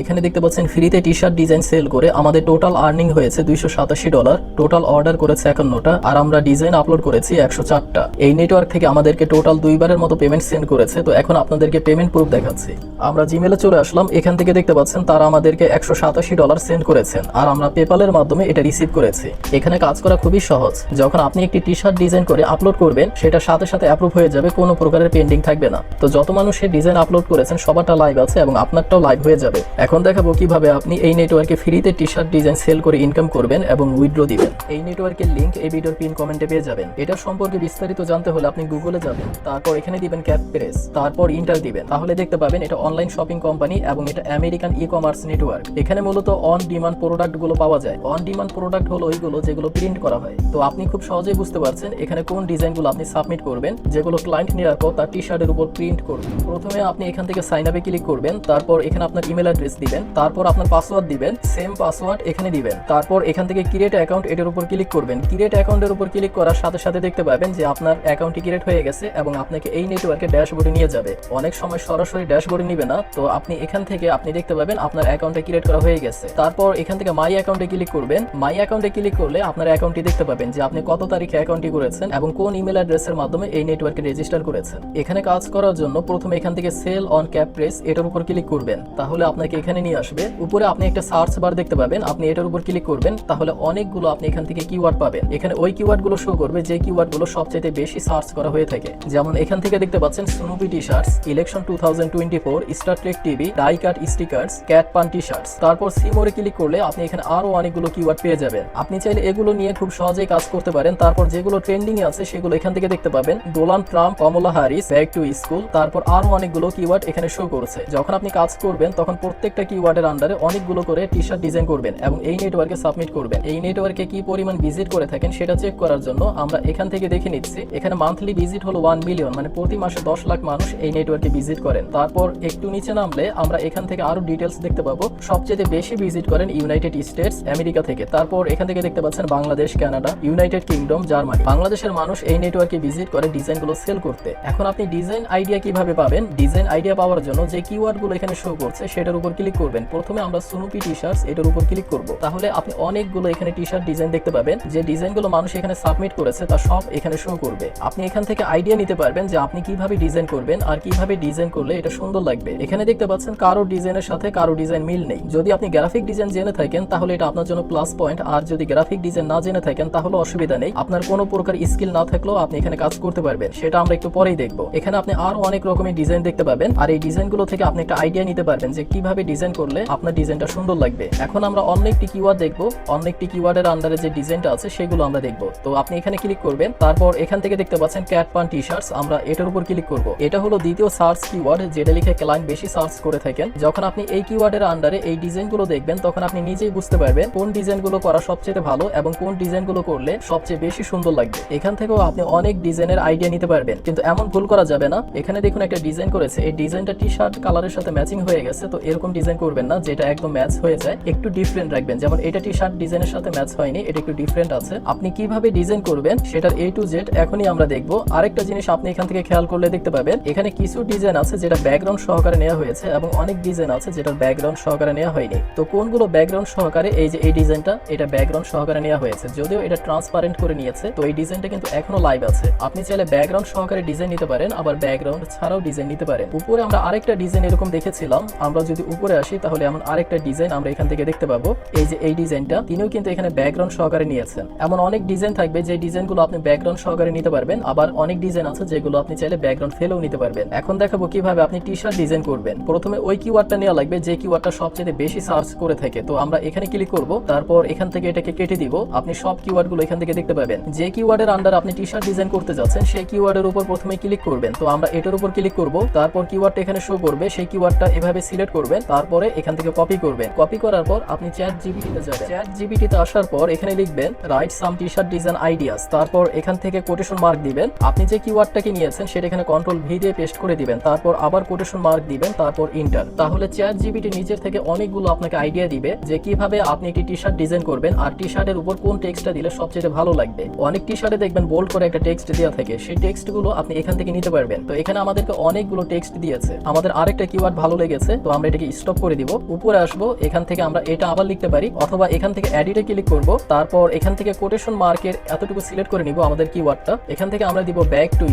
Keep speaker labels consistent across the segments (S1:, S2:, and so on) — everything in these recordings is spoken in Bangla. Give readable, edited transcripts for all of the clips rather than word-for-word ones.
S1: এখানে দেখতে পাচ্ছেন ফ্রিতে টি শার্ট ডিজাইন সেল করে আমাদের টোটাল আর্নিং হয়েছে $287। টোটাল অর্ডার করেছে 51টা আর আমরা ডিজাইন আপলোড করেছি 104টা। এই নেটওয়ার্ক থেকে আমাদেরকে টোটাল 2বারের মতো পেমেন্ট সেন্ড করেছে। তো এখন আপনাদেরকে পেমেন্ট প্রুফ দেখাচ্ছি। আমরা জিমেলে চলে আসলাম। এখান থেকে দেখতে পাচ্ছেন তারা আমাদেরকে $187 সেন্ড করেছেন আর আমরা পেপালের মাধ্যমে এটা রিসিভ করেছি। এখানে কাজ করা খুবই সহজ। যখন আপনি একটি টি শার্ট ডিজাইন করে আপলোড করবেন সেটা সাথে সাথে অ্যাপ্রুভ হয়ে যাবে, কোনো প্রকারের পেন্ডিং থাকবে না। তো যত মানুষের ডিজাইন আপলোড করেছেন সবারটা লাইভ আছে এবং আপনারটাও লাইভ হয়ে যাবে। এখন দেখাবো কিভাবে আপনি এই নেটওয়ার্কে ফ্রিতে টি শার্ট ডিজাইন সেল করে ইনকাম করবেন এবং উইথড্র দিবেন। এই নেটওয়ার্কের লিংক এই ভিডিওর পিন কমেন্টে পেয়ে যাবেন। এটা সম্পর্কে বিস্তারিত জানতে হলে আপনি গুগলে যাবেন, তারপর এখানে দিবেন ক্যাপপ্রেস, তারপর ইন্টার দিবেন। তাহলে দেখতে পাবেন এটা অনলাইন শপিং কোম্পানি এবং এটা আমেরিকান ই কমার্স নেটওয়ার্ক। এখানে মূলত অন ডিমান্ড প্রোডাক্ট গুলো পাওয়া যায়। অন ডিমান্ড প্রোডাক্ট হলো ওইগুলো যেগুলো প্রিন্ট করা হয়। তো আপনি খুব সহজেই বুঝতে পারছেন এখানে কোন ডিজাইনগুলো আপনি সাবমিট করবেন, যেগুলো ক্লায়েন্ট নেওয়ার পর তার টি শার্টের উপর প্রিন্ট করবেন। প্রথমে আপনি এখান থেকে সাইন আপে ক্লিক করবেন, তারপর এখানে আপনার ইমেল অ্যাড্রেস দিবেন, তারপর আপনার পাসওয়ার্ড দিবেন, সেম পাসওয়ার্ড এখানে দিবেন। তারপর এখান থেকে ক্রিয়েট অ্যাকাউন্ট এটার উপর ক্লিক করবেন। ক্রিয়েট অ্যাকাউন্টের উপর ক্লিক করার সাথে সাথে দেখতে পাবেন যে আপনার অ্যাকাউন্টটি ক্রিয়েট হয়ে গেছে এবং আপনাকে এই নেটওয়ার্কে ড্যাশবোর্ডে নিয়ে যাবে। অনেক সময় সরাসরি ড্যাশবোর্ডে নিবে না, তো আপনি এখান থেকে আপনি দেখতে পাবেন আপনার অ্যাকাউন্টে ক্রিয়েট করা হয়ে গেছে। তারপর এখান থেকে মাই অ্যাকাউন্টে ক্লিক করবেন। মাই অ্যাকাউন্টে ক্লিক করলে আপনার অ্যাকাউন্টটি দেখতে পাবেন যে আপনি কত তারিখে অ্যাকাউন্টটি করেছেন এবং কোন ইমেল অ্যাড্রেসের মাধ্যমে এই নেটওয়ার্কে রেজিস্টার করেছেন। এখানে কাজ করার জন্য প্রথমে এখান থেকে সেল অন ক্যাপপ্রেস এটার উপর ক্লিক করবেন। তাহলে আপনাকে এখানে নিয়ে আসবে। উপরে আপনি একটা সার্চ বার দেখতে পাবেন, আপনি এটার উপর ক্লিক করবেন। তাহলে অনেকগুলো আপনি এখান থেকে কিওয়ার্ড পাবেন। এখানে ওই কিওয়ার্ডগুলো শো করবে যে কিওয়ার্ডগুলো সবচেয়ে বেশি সার্চ করা হয়ে থাকে। যেমন এখান থেকে দেখতে পাচ্ছেন Snoopy T shirts, election 2024, Star Trek TV, die cut stickers, cat pun T shorts. তারপর সিমোরে ক্লিক করলে আপনি এখানে আরো অনেকগুলো কিওয়ার্ড পেয়ে যাবেন। আপনি চাইলে এগুলো নিয়ে খুব সহজেই কাজ করতে পারেন। তারপর যেগুলো ট্রেন্ডিং এ আছে সেগুলো এখান থেকে দেখতে পাবেন। Donald Trump, Kamala Harris, back to school, তারপর আরো অনেকগুলো কিওয়ার্ড এখানে শো করছে। যখন আপনি কাজ করবেন তখন প্রত্যেকটা কিওয়ার্ডের আন্ডারে অনেকগুলো করে টি শার্ট ডিজাইন করবেন এবং এই নেটওয়ার্কে সাবমিট করবেন। এই নেটওয়ার্কে কি পরিমাণ ভিজিট করে থাকেন সেটা চেক করার জন্য আমরা এখান থেকে দেখে নিচ্ছি। এখানে মান্থলি ভিজিট হলো 1 মিলিয়ন, মানে প্রতি মাসে 10 লাখ মানুষ এই নেটওয়ার্কে ভিজিট করেন। তারপর একটু নিচে নামলে আমরা এখান থেকে আরো ডিটেলস দেখতে পাবো। সবচেয়ে বেশি ভিজিট করেন ইউনাইটেড স্টেটস আমেরিকা থেকে। তারপর এখান থেকে দেখতে পাচ্ছেন Bangladesh, Canada, United kingdom, Germany. বাংলাদেশের মানুষ এই নেটওয়ার্কে ভিজিট করে ডিজাইনগুলো সেল করতে। এখন আপনি ডিজাইন আইডিয়া কিভাবে পাবেন? ডিজাইন আইডিয়া পাওয়ার জন্য যে কিওয়ার্ডগুলো এখানে শো করছে সেটার উপর ক্লিক করবেন। প্রথমে আমরা স্নুপি টি শার্টস এটার উপর ক্লিক করব। তাহলে আপনি অনেকগুলো এখানে টি শার্ট ডিজাইন দেখতে পাবেন। যে ডিজাইনগুলো মানুষ এখানে সাবমিট করেছে তা সব এখানে শো করবে। আপনি এখান থেকে আইডিয়া নিতে পারবেন যে আপনি কিভাবে ডিজাইন করবেন আর কিভাবে ডিজাইন করলে এটা সুন্দর লাগবে। এখানে দেখতে পাচ্ছেন কারো ডিজাইনের সাথে কারো ডিজাইন মিল নেই। যদি আপনি গ্রাফিক ডিজাইন জেনে থাকেন তাহলে এটা আপনার জন্য প্লাস পয়েন্ট, আর যদি গ্রাফিক ডিজাইন না জেনে থাকেন তাহলে অসুবিধা নেই। আপনার কোনো প্রকার স্কিল না থাকলেও আপনি এখানে কাজ করতে পারবেন, সেটা আমরা একটু পরেই দেখবো। এখানে আপনি আরো অনেক রকমের ডিজাইন দেখতে পাবেন আর এই ডিজাইনগুলো থেকে আপনি একটা আইডিয়া নিতে পারবেন যে কিভাবে ডিজাইন করলে আপনার ডিজাইনটা সুন্দর লাগবে। এখন আমরা অন্য একটি কিওয়ার্ড দেখবো। অন্য একটি কিওয়ার্ডের আন্ডারে যে ডিজাইনটা আছে সেগুলো আমরা দেখবো। তো আপনি এখানে ক্লিক করবেন। তারপর এখান থেকে দেখতে পাচ্ছেন ক্যাট পান টি শার্টস, আমরা এটার উপর ক্লিক করব। এটা হলো দ্বিতীয় সার্চ কিওয়ার্ড যেটা লিখে ক্লায়েন্ট বেশি সার্চ করে থাকেন। যখন আপনি এই কিওয়ার্ডের আন্ডারে এই ডিজাইনগুলো দেখবেন তখন আপনি নিজেই বুঝতে পারবেন কোন ডিজাইনগুলো করা সবচেয়ে ভালো এবং কোন ডিজাইনগুলো করলে সবচেয়ে বেশি সুন্দর লাগবে। এখান থেকেও আপনি অনেক ডিজাইনের আইডিয়া নিতে পারবেন, কিন্তু এমন ভুল করা যাবে না। এখানে দেখুন একটা ডিজাইন করেছে, এই ডিজাইনটা টি শার্ট কালারের সাথে ম্যাচিং হয়ে গেছে। তো এরকম ডিজাইন করবেন না যেটা একদম ম্যাচ হয়ে যায়, একটু ডিফারেন্ট রাখবেন। যেমন এটা টি শার্ট ডিজাইনের সাথে ম্যাচ হয়নি, এটা একটু ডিফারেন্ট আছে। আপনি কিভাবে ডিজাইন করবেন সেটার A to Z এখনই আমরা দেখবো। আরেকটা জিনিস আপনি এখান থেকে খেয়াল করলে দেখতে পাবেন এখানে কিছু ডিজাইন আছে যেটা ব্যাকগ্রাউন্ড সহকারে নেওয়া হয়েছে এবং অনেক ডিজাইন আছে যেটা ব্যাকগ্রাউন্ড সহকারে নেওয়া হয়নি। তো কোনগুলো ব্যাকগ্রাউন্ড সহকারে? এই যে এই ডিজাইনটা, এটা ব্যাকগ্রাউন্ড সহকারে নেওয়া হয়েছে, যদিও এটা ট্রান্সপারেন্ট করে নিয়েছে। তো এই ডিজাইনটা কিন্তু এখনো লাইভ আছে। আপনি চাইলে ব্যাকগ্রাউন্ড সহকারে ডিজাইন নিতে পারেন, আবার ব্যাকগ্রাউন্ড ছাড়াও ডিজাইন নিতে পারেন। উপরে আমরা আরেকটা ডিজাইন এরকম দেখেছিলাম। আমরা যদি উপরে আসি তাহলে এমন আরেকটা ডিজাইন আমরা এখান থেকে দেখতে পাবো। এই যে এই ডিজাইনটা তিনিও কিন্তু এখানে ব্যাকগ্রাউন্ড সহকারে নিয়েছেন। এমন অনেক ডিজাইন থাকবে যে ডিজাইনগুলো আপনি ব্যাকগ্রাউন্ড সহকারে নিতে পারবেন, আবার অনেক ডিজাইন আছে যেগুলো আপনি চাইলে ব্যাকগ্রাউন্ড ফেলেও নিতে পারবেন। এখন দেখাবো কিভাবে আপনি টি শার্ট ডিজাইন করবেন। প্রথমে ওই কিওয়ার্ডটা নেওয়া লাগবে যে কিওয়ার্ডটা সবচেয়ে বেশি সার্চ করে থাকে। তো আমরা এখানে ক্লিক করব, তারপর এখান থেকে এটাকে কেটে দিব। আপনি সব কিওয়ার্ডগুলো এখান থেকে দেখতে পাবেন। যে কিওয়ার্ডের আন্ডার আপনি টি শার্ট ডিজাইন করতে যাচ্ছেন সেই কিওয়ার্ডের উপর প্রথমে ক্লিক করবেন। তো আমরা এটার উপর ক্লিক করব, তারপর কিওয়ার্ডটা এখানে শো করবে, সেই কিওয়ার্ডটা এভাবে সিলেক্ট করবেন, তারপরে এখান থেকে কপি করবেন। কপি করার পর আপনি চ্যাট জিপিটিতে যাবেন। চ্যাট জিপিটিতে আসার পর এখানে লিখবেন write some T shirt design ideas, তারপর এখান থেকে কোটেশন মার্ক দিবেন। আপনি যে কিওয়ার্ডটাকে নিয়েছেন সেটা এখানে কন্ট্রোল ভি দিয়ে পেস্ট করে দিবেন, তারপর আবার কোটেশন মার্ক দিবেন, তারপর ইন্টার। তাহলে চ্যাট জিপিটি নিজের থেকে অনেকগুলো আপনাকে আইডিয়া দিবে যে কিভাবে আপনি একটি টি শার্ট ডিজাইন করবেন আর টি শার্টের উপর কোন টেক্সটটা দিলে সবচেয়ে ভালো লাগবে। অনেক টি শার্টে দেখবেন বোল্ড করে একটা টেক্সট দেওয়া থাকে, সেই টেক্সটগুলো আপনি এখান থেকে নিতে পারবেন। তো এখানে আমাদেরকে অনেকগুলো টেক্সট দিয়েছে। আমাদের আরেকটা কিওয়ার্ড ভালো লেগেছে, তো আমরা এটাকে স্টপ স্টপ করে দিব, উপরে আসবো, এখান থেকে আমরা এটা আবার লিখতে পারি, অথবা এখান থেকে এডিটে ক্লিক করব, তারপর এখান থেকে কোটেশন মার্কের এতটুকু সিলেক্ট করে নিব আমাদের কিওয়ার্ডটা। এখান থেকে আমরা দিব ব্যাক টু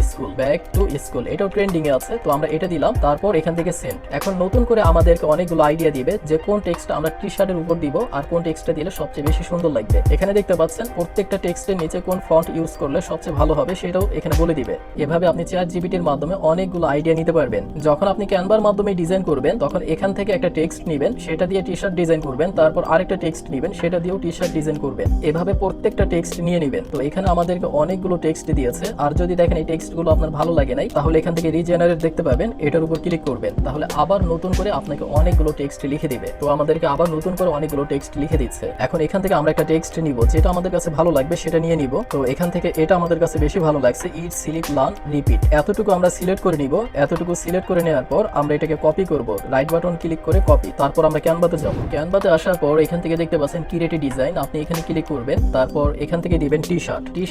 S1: স্কুল, এটাও ট্রেন্ডিং এ আছে, তো আমরা এটা দিলাম। তারপর এখান থেকে সেন্ড। এখন নতুন করে আমাদেরকে অনেকগুলো আইডিয়া দিবে যে কোন টেক্সট আমরা টি শার্টের উপর দিব আর কোন টেক্সটটা দিলে সবচেয়ে বেশি সুন্দর লাগবে। এখানে দেখতে পাচ্ছেন প্রত্যেকটা টেক্সটের নিচে কোন ফন্ট ইউজ করলে সবচেয়ে ভালো হবে সেটাও এখানে বলে দিবে। এভাবে আপনি ChatGPT-র মাধ্যমে অনেকগুলো আইডিয়া নিতে পারবেন। যখন আপনি ক্যানভার মাধ্যমে ডিজাইন করবেন তখন এখান থেকে একটা টেক্সট নেবেন, সেটা দিয়ে টি শার্ট ডিজাইন করবেন, তারপর আরেকটা টেক্সট নেবেন, সেটা দিয়েও টি শার্ট ডিজাইন করবেন। এভাবে প্রত্যেকটা টেক্সট নিয়ে নেবেন। তো এখানে আমাদেরকে অনেকগুলো টেক্সট দিয়েছে, আর যদি দেখেন এই টেক্সটগুলো আপনার ভালো লাগে নাই তাহলে এখান থেকে রিজেনারেট দেখতে পাবেন, এটার উপর ক্লিক করবেন, তাহলে আবার নতুন করে আপনাকে অনেকগুলো টেক্সট লিখে দিবে। তো আমাদেরকে আবার নতুন করে অনেকগুলো টেক্সট লিখে দিচ্ছে। এখন এখান থেকে আমরা একটা টেক্সট নিব, যেটা আমাদের কাছে ভালো লাগবে সেটা নিয়ে নিব। তো এখান থেকে এটা আমাদের কাছে বেশি ভালো লাগছে, ইট, স্লিপ, লার্ন, রিপিট, এতটুকু আমরা সিলেক্ট করে নিব। এতটুকু সিলেক্ট করে নেওয়ার পর আমরা এটাকে কপি করব, রাইট বাটন ক্লিক করে কপি। তারপর আমরা ক্যানভাতে যাব। ক্যানভাতে আসার পর এখান থেকে দেখতে পাচ্ছেন ক্রিয়েট ডিজাইন, আপনি এখানে ক্লিক করবেন, তারপর এখান থেকে দিবেন টি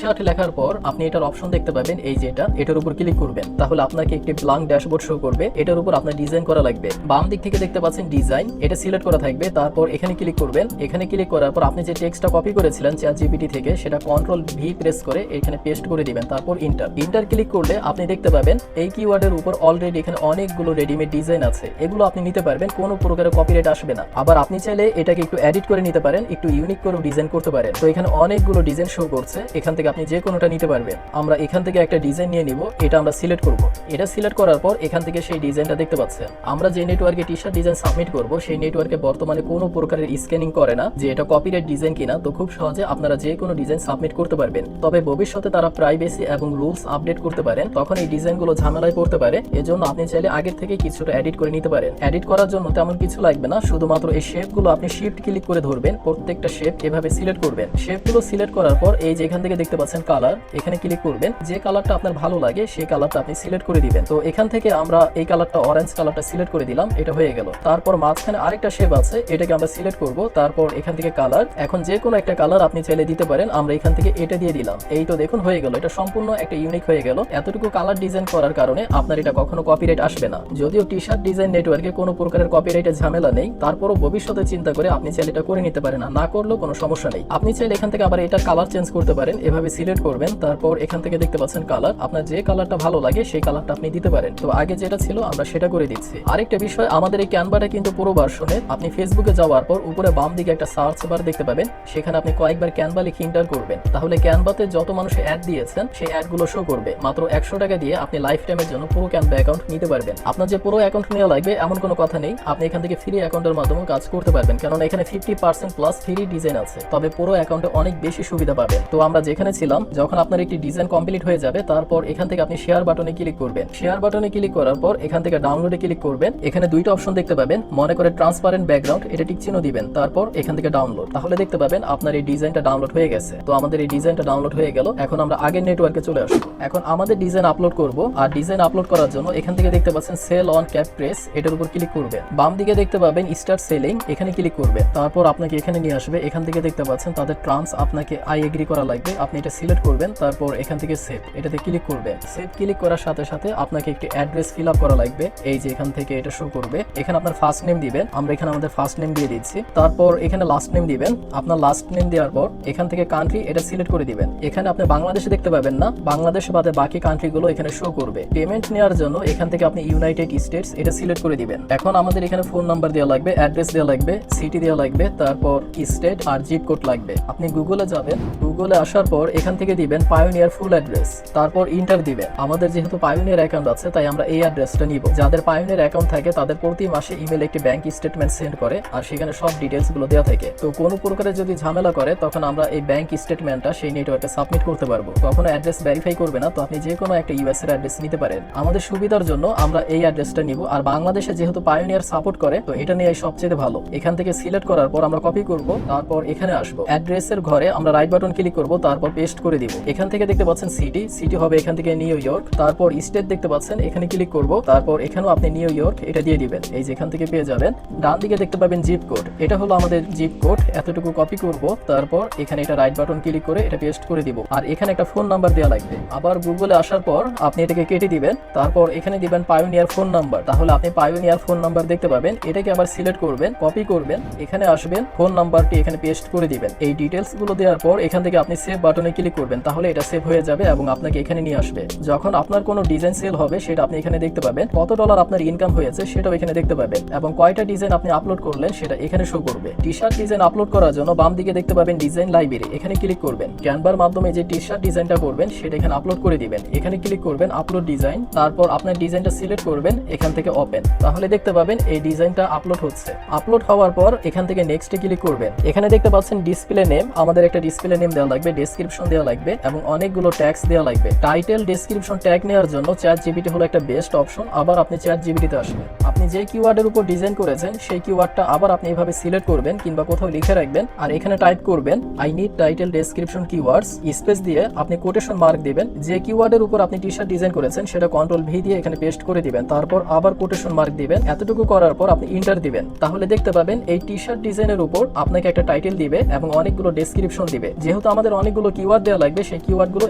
S1: শার্ট লেখার পর আপনি এটার অপশন দেখতে পাবেন, এই যে এটার উপর ক্লিক করবেন, তাহলে আপনাকে একটি ব্ল্যাঙ্ক ড্যাশবোর্ড শো করবে। এটার উপর আপনার ডিজাইন করা লাগবে। বাম দিক থেকে দেখতে পাচ্ছেন ডিজাইন, এটা সিলেক্ট করা থাকবে, তারপর এখানে ক্লিক করবেন। এখানে ক্লিক করার পর আপনি যে টেক্সটটা কপি করেছিলেন ChatGPT থেকে সেটা Ctrl+V প্রেস করে এখানে পেস্ট করে দিবেন, তারপর ইন্টার ক্লিক করলে আপনি দেখতে পাবেন এই কিওয়ার্ডের উপর অলরেডি এখানে অনেকগুলো রেডিমেড ডিজাইন আছে, এগুলো আপনি নিতে পারবেন, কোনো প্রকারের কপিরাইট আসবে না। আবার আপনি চাইলে এটাকে একটু এডিট করে নিতে পারেন, একটু ইউনিক করে ডিজাইন করতে পারেন। তো এখানে অনেকগুলো ডিজাইন শো করছে, এখান থেকে আপনি যে কোনোটা নিতে পারবেন। আমরা এখান থেকে একটা ডিজাইন নিয়ে নিব, এটা আমরা সিলেক্ট করব। এটা সিলেক্ট করার পর এখান থেকে সেই ডিজাইনটা দেখতে পাচ্ছেন। আমরা যে নেটওয়ার্কে টি শার্ট ডিজাইন সাবমিট করব সেই নেটওয়ার্কে বর্তমানে কোনো প্রকারের স্ক্যানিং করে না যে এটা কপিরাইট ডিজাইন কিনা, তো খুব সহজে আপনারা যে কোনো ডিজাইন সাবমিট করতে পারবেন। তবে ভবিষ্যতে তারা প্রাইভেসি এবং রুলস আপডেট করতে পারেন, তখন এই ডিজাইনগুলো ঝামেলায় পড়তে পারে। এজন্য আপনি চাইলে আগের থেকে কিছুটা এডিট করে নিতে পারেন। এডিট করার জন্য তেমন কিছু লাগবে না, শুধুমাত্র এই শেপগুলো আপনি শিফট ক্লিক করে ধরবেন, প্রত্যেকটা শেপ এভাবে সিলেক্ট করবেন। শেপগুলো সিলেক্ট করার পর এই যে এখান থেকে দেখতে পাচ্ছেন কালার, এখানে ক্লিক করবেন, যে কালারটা আপনার ভালো লাগে সেই কালারটা আপনি সিলেক্ট করে দিবেন। তো এখান থেকে আমরা এই কালারটা অরেঞ্জ কালারটা সিলেক্ট করে দিলাম, এটা হয়ে গেল। তারপর মাঝখানে আরেকটা শেপ আছে, এটাকে আমরা সিলেক্ট করব, তারপর এখান থেকে কালার, এখন যে কোনো একটা কালার আপনি চাইলে দিতে পারেন। আমরা এখান থেকে এটা দিয়ে দিলাম, এই তো দেখুন হয়ে গেল, এটা সম্পূর্ণ একটা ইউনিক হয়ে গেল। এতটুকু কালার ডিজাইন করার কারণে আপনার এটা কখনো কপিরাইট আসবে না। যদিও টি শার্ট ডিজাইন নেটওয়ার্কে কোনো প্রকারের কপিরাইটের ঝামেলা নেই, তারপরও ভবিষ্যতে চিন্তা করে আপনি চাইলে এটা করে নিতে পারেন, না করলেও কোনো সমস্যা নেই। আপনি চাইলে এখান থেকে আবার এটা কালার চেঞ্জ করতে পারেন, এভাবে সিলেক্ট করবেন, তারপর এখান থেকে দেখতে পাচ্ছেন কালার, আপনার যে কালারটা ভালো লাগে সেই কালারটা আপনি দিতে পারেন। তো আগে যেটা ছিল আমরা সেটা করে দিচ্ছি। আরেকটা বিষয়, আমাদের এই ক্যানভাটা কিন্তু পুরো ভার্সনের। আপনি ফেসবুকে যাওয়ার পর উপরে বাম দিকে একটা সার্চ বার দেখতে পাবেন, সেখানে আপনি কয়েকবার ক্যানভা লিখে এন্টার করবেন, তাহলে ক্যানভাতে যত মানুষ অ্যাড দিয়েছেন সেই অ্যাডগুলো শো করবে। মাত্র 100 টাকা দিয়ে আপনি লাইফ টাইমের জন্য পুরো ক্যানভা অ্যাকাউন্ট নিতে পারবেন। আপনার যে পুরো অ্যাকাউন্ট নেওয়া লাগবে এমন কোনো কথা নেই, আপনি এখান থেকে ফ্রি অ্যাকাউন্টের মাধ্যমে কাজ করতে পারবেন, কারণ এখানে 50% প্লাস ফ্রি ডিজাইন আছে। তবে পুরো অ্যাকাউন্টে অনেক বেশি সুবিধা পাবেন। তো আমরা যেখানে ছিলাম, যখন আপনার একটি ডিজাইন কমপ্লিট হয়ে যাবে তারপর এখান থেকে আপনি শেয়ার বাটনে ক্লিক করবেন। শেয়ার বাটনে ক্লিক করার পর এখান থেকে ডাউনলোডে ক্লিক করবেন। এখানে দুইটা অপশন দেখতে পাবেন, মনে করে ট্রান্সপারেন্ট ব্যাকগ্রাউন্ড, এটা টিক চিহ্ন দিবেন, তারপর এখান থেকে ডাউনলোড, তাহলে দেখতে পাবেন আপনার এই ডিজাইনটা ডাউনলোড হয়ে গেছে। তো আমাদের এই ডিজাইনটা ডাউনলোড হয়ে গেল। এখন আমরা আগের নেটওয়ার্কে চলে আসবো। এখন আমাদের ডিজাইন আপলোড করব, আর ডিজাইন আপলোড করার জন্য এখান থেকে দেখতে পাচ্ছেন সেল অন ক্যাপ প্রেস, এটার উপর ক্লিক করবেন। বাম দিকে দেখতে পাবেন স্টার্ট সেলিং, এখানে ক্লিক করবেন, তারপর আপনাকে এখানে নিয়ে আসবে। এখান থেকে দেখতে পাচ্ছেন তাদের ট্রান্স আপনাকে আই এগ্রি করা লাগবে, আপনি এটা সিলেক্ট করবেন, তারপর এখান থেকে সেভ, এটাতে ক্লিক করবেন। সেভ ক্লিক করার সাথে সাথে আপনাকে একটি অ্যাড্রেস ফিল আপ করা লাগবে, এই যে এখান থেকে এটা শো করবে। এখানে আপনার ফার্স্ট নেম দিবেন, আমরা এখানে আমাদের ফার্স্ট নেম দিয়ে দিচ্ছি, তারপর এখানে লাস্ট নেম দিবেন। আপনার লাস্ট নেম দেওয়ার পর এখান থেকে কান্ট্রি এটা সিলেক্ট করে দিবেন। এখানে আপনি বাংলাদেশে দেখতে পাবেন না, বাংলাদেশ বাদে বাকি কান্ট্রিগুলো এখানে শো করবে। পেমেন্ট নেওয়ার জন্য এখান থেকে আপনি ইউনাইটেড স্টেটস এটা সিলেক্ট করে দিবেন। এখন আমাদের এখানে ফোন নাম্বার দেওয়া লাগবে, অ্যাড্রেস দেওয়া লাগবে, সিটি দেওয়া লাগবে, তারপর স্টেট আর জিপ কোড লাগবে। আপনি গুগলে যাবেন, গুগলে আসার পর এখান থেকে দিবেন পায়োনিয়ার ফুল অ্যাড্রেস, তারপর ইন্টার দিবেন। আমাদের যেহেতু পায়োনিয়ার অ্যাকাউন্ট আছে তাই আমরা এই অ্যাড্রেসটা নিব। যাদের পায়োনিয়ার অ্যাকাউন্ট থাকে তাদের প্রতি মাসে ইমেলে একটি ব্যাংক স্টেটমেন্ট সেন্ড করে, আর সেখানে সব ডিটেলস গুলো দেওয়া থাকে। তো কোনো প্রকারের যদি ঝামেলা করে তখন আমরা এই ব্যাংক স্টেটমেন্টটা সেই নেটওয়ার্কে সাবমিট করতে পারবো। কখনো অ্যাড্রেস ভেরিফাই করবে না, তো আপনি যে কোনো একটা ইউএস এর অ্যাড্রেস নিতে পারেন। আমাদের সুবিধার জন্য আমরা এই অ্যাড্রেসটা নিব, আর বাংলাদেশে যেহেতু পায়োনিয়ার সাপোর্ট করে তো এটা নিয়ে সবচেয়ে ভালো। এখান থেকে সিলেক্ট করার পর আমরা কপি করব, তারপর এখানে আসবো, অ্যাড্রেসের ঘরে আমরা রাইট বাটন ক্লিক করব, তারপর পেস্ট করে দিব। এখান থেকে দেখতে পাচ্ছেন সিটি হবে এখান থেকে নিউ ইয়র্ক, তারপর স্টেট দেখতে পাচ্ছেন এখানে ক্লিক করব, তারপর এখানেও আপনি নিউ ইয়র্ক এটা দিয়ে দিবেন, এই যে এখান থেকে পেয়ে যাবেন। ডান দিকে দেখতে পাবেন জিপ কোড, এটা হলো আমাদের জিপ কোড, এতটুকু কপি করব, তারপর এখানে এটা রাইট বাটন ক্লিক করে এটা পেস্ট করে দিব, আর এখানে একটা ফোন নাম্বার দেওয়া লাগবে। আবার গুগলে আসার পর আপনি এটাকে কেটে দিবেন, তারপর এখানে দিবেন পায়োনিয়ার ফোন নাম্বার, তাহলে আপনি পায়োনিয়ার ফোন নাম্বার দেখতে পাবেন, এটাকে আবার সিলেক্ট করবেন, কপি করবেন, এখানে আসবেন, ফোন নাম্বারটি এখানে পেস্ট করে দিবেন। এই ডিটেলস গুলো দেওয়ার পর এখান থেকে আপনি সেভ বাটনে ক্লিক করবেন, তাহলে এটা সেভ হয়ে যাবে এবং আপনাকে এখানে নিয়ে আসবে। যখন আপনার কোনো ডিজাইন সেল হবে সেটা আপনি এখানে দেখতে পাবেন, কত ডলার আপনার ইনকাম হয়েছে সেটাও এখানে দেখতে পাবেন এবং কয়টা ডিজাইন আপনি আপলোড করলেন সেটা এখানে শো করবে। টি শার্ট ডিজাইন আপলোড করার জন্য বাম দিকে দেখতে পাবেন ডিজাইন লাইব্রেরি, এখানে ক্লিক করবেন। ক্যানভার মাধ্যমে যে টি শার্ট ডিজাইনটা করবেন সেটা এখানে আপলোড করে দিবেন, এখানে ক্লিক করবেন আপলোড ডিজাইন, তারপর আপনার ডিজাইনটা সিলেক্ট করবেন, এখান থেকে ওপেন, তাহলে দেখতে পাবেন এই ডিজাইনটা আপলোড হচ্ছে। আপলোড হওয়ার পর এখান থেকে নেক্সটে ক্লিক করবেন। এখানে দেখতে পাচ্ছেন ডিসপ্লে নেম, আমাদের একটা ডিসপ্লে নেম দেওয়া লাগবে, ডেসক্রিপশন দেওয়া লাগবে এবং অনেকগুলো ট্যাগস দেওয়া লাগবে। টাইটেল, ডেসক্রিপশন, ট্যাগ নেওয়ার জন্য ChatGPT হলো একটা বেস্ট অপশন। আবার আপনি ChatGPT তে আসবেন, আপনি যে কিওয়ার্ডের উপর ডিজাইন করেছেন সেই কিওয়ার্ডটা আবার আপনি এভাবে সিলেক্ট করবেন কিংবা কোথাও লিখে রাখবেন আর এখানে টাইপ করবেন I need title description keywords, space দিয়ে আপনি কোটেশন মার্ক দিবেন। যে কিওয়ার্ডের উপর আপনি টি শার্ট ডিজাইন করেছেন সেটা Ctrl+V দিয়ে এখানে পেস্ট করে দিবেন, তারপর আবার কোটেশন মার্ক দিবেন। এতটুকু করার পর আপনি ইন্টার দিবেন, তাহলে দেখতে পাবেন এই টি শার্ট ডিজাইনের উপর আপনাকে একটা টাইটেল দিবে এবং অনেকগুলো ডেসক্রিপশন দিবে। যেহেতু আমাদের অনেকগুলো কিওয়ার্ড দেওয়া লাগবে সেই কিওয়ার্ডগুলো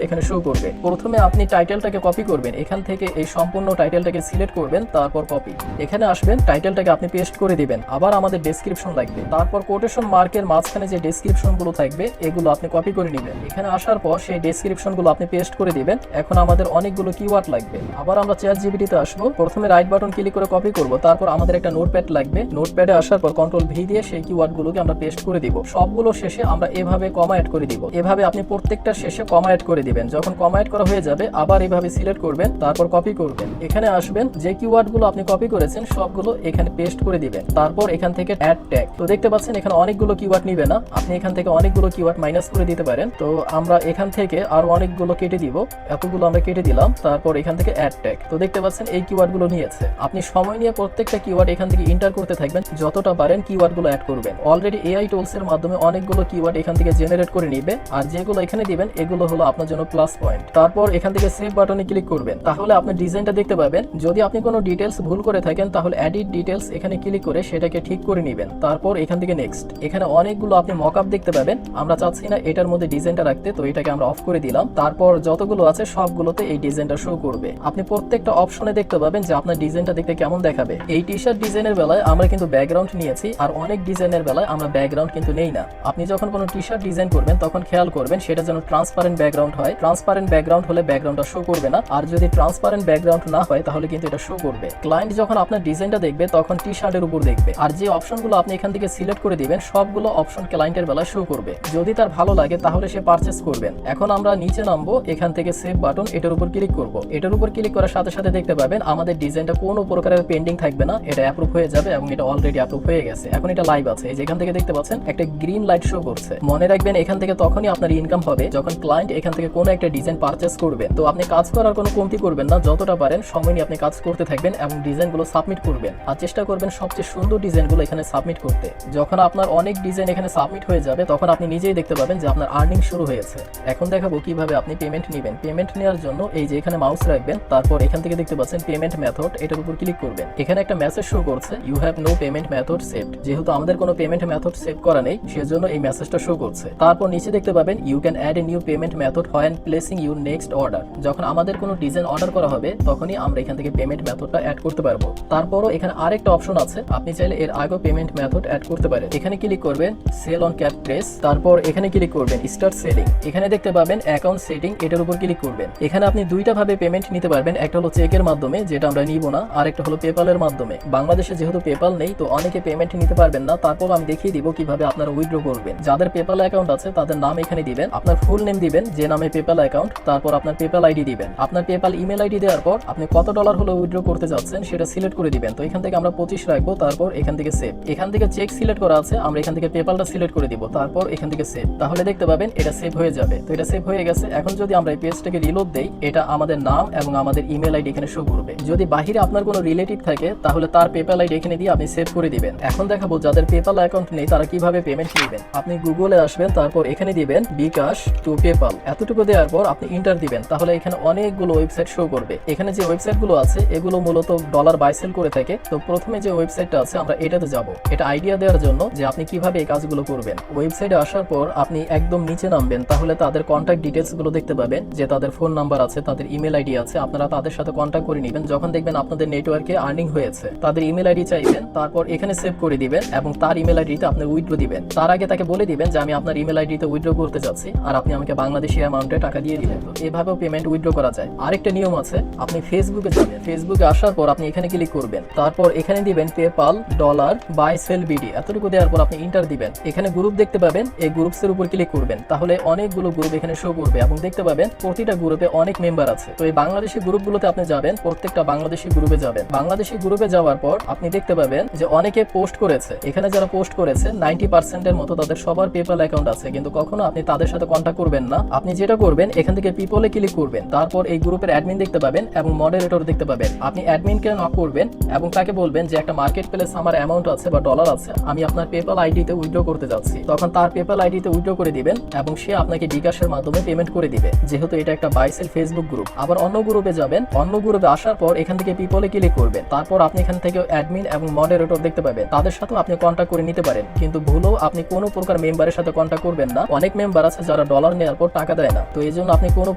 S1: এখানে শো করবে। প্রথমে আপনি টাইটেলটাকে কপি করবেন, এখান থেকে এই সম্পূর্ণ টাইটেলটাকে সিলেক্ট করবেন, তারপর কপি, এখানে আসবেন, টাইটেলটাকে আপনি পেস্ট করে দিবেন। আবার আমাদের ডেসক্রিপশন লাগবে, তারপর কোটেশন মার্কের মাঝখানে যে ডেসক্রিপশনগুলো থাকবে এগুলো আপনি কপি করে নেবেন। এখানে আসার পর সেই ডেসক্রিপশনগুলো আপনি পেস্ট করে দিবেন। এখন আমাদের অনেকগুলো কিওয়ার্ড লাগবে, আবার আমরা ChatGPT তে আসবো, প্রথমে রাইট বাটন ক্লিক করে কপি করব, তারপর আমাদের একটা নোটপ্যাড লাগবে, নোটপ্যাডে আসার পর Ctrl+V দিয়ে সেই কিওয়ার্ডগুলোকে আমরা পেস্ট করে দিব। সবগুলো শেষে আমরা এভাবে কমা অ্যাড করে দিব, এভাবে আপনি প্রত্যেকটার শেষে কমা অ্যাড করে দিবেন। যখন কমা অ্যাড করা হয়ে যাবে আবার এভাবে সিলেক্ট করবেন, তারপর কপি করবেন, এখানে আসবেন, যে কিওয়ার্ডগুলো আপনি কপি করেছেন সবগুলো এখানে পেস্ট করে দিবেন, তারপর এখান থেকে অ্যাড ট্যাগ। তো দেখতে পাচ্ছেন এখানে অনেকগুলো কিওয়ার্ড নিবে না, আপনি এখান থেকে অনেকগুলো কিওয়ার্ড মাইনাস করে দিতে পারেন। তো আমরা এখান থেকে আর অনেকগুলো কেটে দিব, এতগুলো আমরা কেটে দিলাম, তারপর এখান থেকে অ্যাড ট্যাগ। তো দেখতে পাচ্ছেন এই কিওয়ার্ডগুলো নিয়েছে। আপনি সময় নিয়ে প্রত্যেকটা কিওয়ার্ড এখান থেকে এন্টার করতে থাকবেন, যতটা পারেন কিওয়ার্ডগুলো অ্যাড করবেন। অলরেডি AI টুলস এর মাধ্যমে অনেকগুলো কিওয়ার্ড এখান থেকে জেনারেট করে নিবে, আর যেগুলো এখানে দিবেন এগুলো হলো আপনার জন্য প্লাস পয়েন্ট। তারপর এখান থেকে সেভ বাটনে ক্লিক করবেন, তাহলে আপনার ডিজাইনটা দেখতে পাবেন। যদি আপনি কোনো ডিটেলস ভুল করে থাকেন তাহলে এডিট ডিটেলস এখানে ক্লিক করে সেটাকে ঠিক করে নেবেন, তারপর এখান থেকে নেক্সট। এখানে অনেকগুলো আপনি মকআপ দেখতে পাবেন, আমরা চাচ্ছি না এটার মধ্যে ডিজাইনটা রাখতে, তো এটাকে আমরা অফ করে দিলাম। তারপর যতগুলো আছে সবগুলোতে এই ডিজাইনটা শো করবে। আপনি প্রত্যেকটা অপশনে দেখতে পাবেন যে আপনার ডিজাইনটা দেখতে কেমন দেখাবে। এই টি শার্ট ডিজাইনের বেলায় আমরা কিন্তু ব্যাকগ্রাউন্ড নিয়েছি, আর অনেক ডিজাইনের বেলায় আমরা ব্যাকগ্রাউন্ড কিন্তু নেই না। আপনি যখন কোনো টি শার্ট ডিজাইন করবেন তখন খেয়াল করবেন সেটা যেন ট্রান্সপারেন্ট ব্যাকগ্রাউন্ড হয়। ট্রান্সপারেন্ট ব্যাকগ্রাউন্ড হলে ব্যাকগ্রাউন্ডটা শো করবে না, আর যদি ট্রান্সপারেন্ট ব্যাকগ্রাউন্ড না হয় তাহলে কিন্তু এটা শো করবে। ক্লায়েন্ট যখন আপনার ডিজাইনটা দেখবে তখন টি শার্টের উপর দেখবে, আর যে অপশনগুলো আপনি এখান থেকে সিলেক্ট করে দিবেন সবগুলো অপশন ক্লায়েন্টের বেলায় শো করবে। যদি তার ভালো লাগে তাহলে সে পারচেজ করবেন। এখন আমরা নিচে নামবো, এখান থেকে সেভ বাটন, এটার উপর ক্লিক করব। এটার উপর ক্লিক করার সাথে সাথে দেখতে পাবেন আমাদের ডিজাইনটা কোনো প্রকারের পেন্ডিং থাকবে না, এটা অ্যাপ্রুভ হয়ে যাবে এবং এটা অলরেডি অ্যাপ্রুভ হয়ে গেছে। এখন এটা লাইভ আছে, এই যে এখান থেকে দেখতে পাচ্ছেন একটা গ্রিন লাইট শো করছে। মনে রাখবেন এখান থেকে তখনই আপনার ইনকাম হবে যখন ক্লায়েন্ট এখান থেকে কোনো একটা ডিজাইন পারচেজ করবে। তো আপনি কাজ করার কোনো কমতি করবেন না, যতটা পারেন সময় নিয়ে আপনি কাজ করতে থাকবেন এবং ডিজাইনগুলো সাবমিট করবেন, আর চেষ্টা করবেন সবচেয়ে সুন্দর ডিজাইনগুলো এখানে সাবমিট করতে। যখন আপনার অনেক ডিজাইন এখানে সাবমিট হয়ে যাবে তখন আপনি নিজেই দেখতে পাবেন যে আপনার আর্নিং শুরু হয়েছে। এখন দেখাবো কিভাবে আপনি পেমেন্ট নেবেন। পেমেন্ট নেওয়ার জন্য এই যে এখানে মাউস রাখবেন, তারপর এখান থেকে দেখতে পাচ্ছেন পেমেন্ট মেথড, এটার উপর ক্লিক করবেন। এখানে একটা মেসেজ শো করছে you have no payment method saved. যেহেতু আমাদের কোনো পেমেন্ট মেথড সেভ করা নেই সেজন্য এই মেসেজটা শো করছে। তারপর নিচে দেখতে পাবেন you can add a new payment method when placing your next order. যখন আমাদের কোনো ডিজাইন অর্ডার করা হবে তখনই আমরা এখান থেকে পেমেন্ট মেথডটা অ্যাড করতে পারবো। তারপরও এখানে আরেকটা অপশন আছে, আপনি চাইলে এর আগেও পেমেন্ট মেথড অ্যাড করতে পারেন। এখানে ক্লিক করবেন সেল অন ক্যাপ প্রেস, তারপর এখানে ক্লিক করবেন স্টার্ট সেলিং। এখানে দেখতে পাবেন অ্যাকাউন্ট সেটিং, এটার উপর ক্লিক করবেন। এখানে আপনি দুইটা ভাবে পেমেন্ট নিতে পারবেন, একটা হলো চেকের মাধ্যমে যেটা আমরা নিব না, আর একটা হলো পেপালের মাধ্যমে। বাংলাদেশে যেহেতু পেপাল নেই তো অনেকে পেমেন্ট নিতে পারবেন না, তারপর আমি দেখিয়ে দিব কিভাবে আপনারা উইথড্র করবেন। যাদের পেপাল অ্যাকাউন্ট আছে তাদের নাম এখানে দিবেন, আপনার ফুল নেম দিবেন যে নামে পেপাল অ্যাকাউন্ট, তারপর আপনার পেপাল আইডি দিবেন। আপনার পেপাল ইমেল আইডি দেওয়ার পর আপনি কত ডলার হলো উইথড্র করতে যাচ্ছেন সেটা সিলেক্ট করে দিবেন। তো এখান থেকে আমরা 25 রাখবো, তারপর এখান থেকে সেভ। এখান থেকে চেক সিলেক্ট করা আছে, আমরা এখান থেকে পেপালটা সিলেক্ট করে দিব, তারপর এখান থেকে সেভ। তাহলে দেখতে পাবেন এটা সেভ হয়ে যাবে। তো এটা সেভ হয়ে গেছে। এখন যদি আমরা এই পেজটাকে রিলোড দেই, এটা আমাদের নাম এবং আমাদের ইমেল আইডি এখানে শো করবে। যদি বাহিরে আপনার কোনো রিলেটিভ থাকে তাহলে তার পেপাল আইডি এখানে দিয়ে আপনি সেভ করে দিবেন। এখন দেখাবো যাদের পেপাল অ্যাকাউন্ট নেই তারা কিভাবে পেমেন্ট নেবেন। আপনি গুগলে আসবেন, তারপর এখানে দিবেন বিকাশ টু পেপাল, এতটুকু দেওয়ার পর আপনি ইন্টার দিবেন। তাহলে এখানে অনেকগুলো ওয়েবসাইট শো করবে। এখানে যে ওয়েবসাইটগুলো আছে এগুলো মূলত ডলার বাই সেল করে থাকে। তো প্রথমে যে ওয়েবসাইটটা আছে আমরা এটাতে যাব, এটা আইডিয়া দেওয়ার জন্য যে আপনি কিভাবে এই কাজগুলো করবেন। ওয়েবসাইটে আসার পর আপনি একদম নিচে নামবেন, তাহলে তাদের কন্ট্যাক্ট ডিটেলস গুলো দেখতে পাবেন, যে তাদের ফোন নাম্বার আছে, তাদের ইমেল আইডি আছে। আপনারা তাদের সাথে কন্ট্যাক্ট করে নেবেন। যখন দেখবেন আপনাদের নেটওয়ার্কে আর্নিং হয়েছে, তাদের ইমেল আইডি চাইবেন, তারপর এখানে সেভ করে দিবেন এবং তার ইমেল আইডিতে আপনি উইথড্র দিবেন। তার আগে তাকে বলে দিবেন যে আমি আপনার ইমেল আইডিতে উইথড্র করতে যাচ্ছি আর আপনি আমাকে বাংলাদেশি অ্যামাউন্টে টাকা দিয়ে দিবেন। তো এভাবেও পেমেন্ট উইথড্র করা যায়। আরেকটা নিয়ম আছে, আপনি ফেসবুকে যাবেন, ফেসবুকে আসার পর আপনি এখানে ক্লিক করবেন, তারপর এখানে দিবেন PayPal dollar buy sell BD, এতটুকু দেওয়ার পর আপনি ইন্টার দিবেন। এখানে গ্রুপ দেখতে পাবেন, এই গ্রুপসের উপর ক্লিক করবেন, তাহলে অনেকগুলো গ্রুপ এখানে শো করবে এবং দেখতে পাবেন প্রতিটা গ্রুপে অনেক মেম্বার আছে। তো এই বাংলাদেশি গ্রুপগুলোতে আপনি যাবেন, প্রত্যেকটা বাংলাদেশি গ্রুপে যাবেন। বাংলাদেশি গ্রুপে যাওয়ার পর আপনি দেখতে পাবেন যে অনেকে পোস্ট করেছে, এখানে যারা পোস্ট করেছে 90% এর মতো তাদের সবার পেপাল অ্যাকাউন্ট আছে, কিন্তু কখনো আপনি তাদের সাথে কন্ট্যাক্ট করবেন না। আপনি যেটা করবেন এখান থেকে পিপলে ক্লিক করবেন, তারপর এই গ্রুপের অ্যাডমিন দেখতে পাবেন এবং মডারেটর দেখতে পাবেন। আপনি অ্যাডমিনকে নক করবেন এবং তাকে বলবেন যে একটা মার্কেট প্লেস আমার অ্যামাউন্ট আছে বা ডলার আছে, আমি আপনার পেপাল আইডিতে উইথড্র করতে যাচ্ছি। তখন তার পেপাল আইডিতে উইথড্র করে দিবেন এবং সে আপনাকে বিকাশের মাধ্যমে পেমেন্ট করে দিবে, যেহেতু এটা একটা বাই সেল ফেসবুক গ্রুপ। আবার অন্য গ্রুপে যাবেন, অন্য গ্রুপে আসার পর এখান থেকে পিপলে ক্লিক করবেন, তারপর আপনি এখান থেকে অ্যাডমিন এবং মডারেটর দেখতে পাবেন, তাদের সাথেও আপনি কন্ট্যাক্ট করে নিতে পারেন। কিন্তু ভুলেও আপনি কোনো প্রকার মেম্বারের সাথে কন্ট্যাক্ট করবেন না। অনেক মেম্বার আছে যারা ডলার নেওয়ার পর টাকা দেয় না, তো এই জন্য আপনি কোনো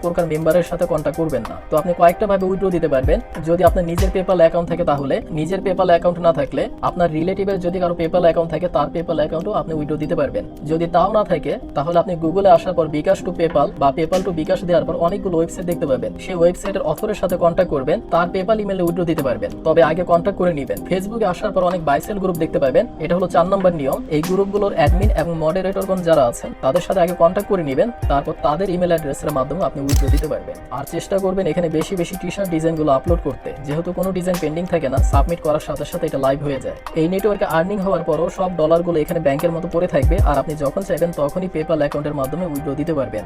S1: প্রকার মেম্বারের সাথে কন্ট্যাক্ট করবেন না। তো আপনি কয়েকটা ভাবে উইথড্র দিতে পারবেন। যদি আপনার নিজের পেপাল অ্যাকাউন্ট থাকে তাহলে, নিজের পেপাল অ্যাকাউন্ট না থাকলে আপনার রিলেটিভের যদি কারো পেপাল অ্যাকাউন্ট থাকে তার পেপাল অ্যাকাউন্টও আপনি উইথড্র দিতে পারবেন। যদি তাও না থাকে তাহলে আপনি গুগলে আসার পর বিকাশ টু পেপাল বা পেপাল টু বিকাশ দেওয়ার পর অনেকগুলো ওয়েবসাইট দেখতে পাবেন, সেই ওয়েবসাইটের অথরের সাথে কন্ট্যাক্ট করবেন, তার পেপাল ইমেলে উইথড্র দিতে পারবেন। তবে আগে কন্ট্যাক্ট করে নেবেন। ফেসবুকে আসার পর অনেক বাইসেল গ্রুপ দেখতে পাবেন, এটা হলো 4 নম্বর নিয়ম। এই গ্রুপগুলোর অ্যাডমিন এবং মডারেটরগণ যারা আছেন তাদের সাথে আগে কন্ট্যাক্ট করে নেবেন, তারপর তাদের ইমেল অ্যাড্রেসের মাধ্যমে আপনি উইথড্র দিতে পারবেন। আর চেষ্টা করবেন এখানে বেশি বেশি টি শার্ট ডিজাইনগুলো আপলোড করতে, যেহেতু কোনো ডিজাইন পেন্ডিং থাকে না, সাবমিট করার সাথে সাথে এটা লাইভ হয়ে যায়। এই নেটওয়ার্কে আর্নিং হওয়ার পরও সব ডলারগুলো এখানে ব্যাংকের মতো পড়ে থাকবে আর আপনি যখন চাইবেন তখনই পেপাল অ্যাকাউন্টের মাধ্যমে উইথড্র দিতে পারবেন।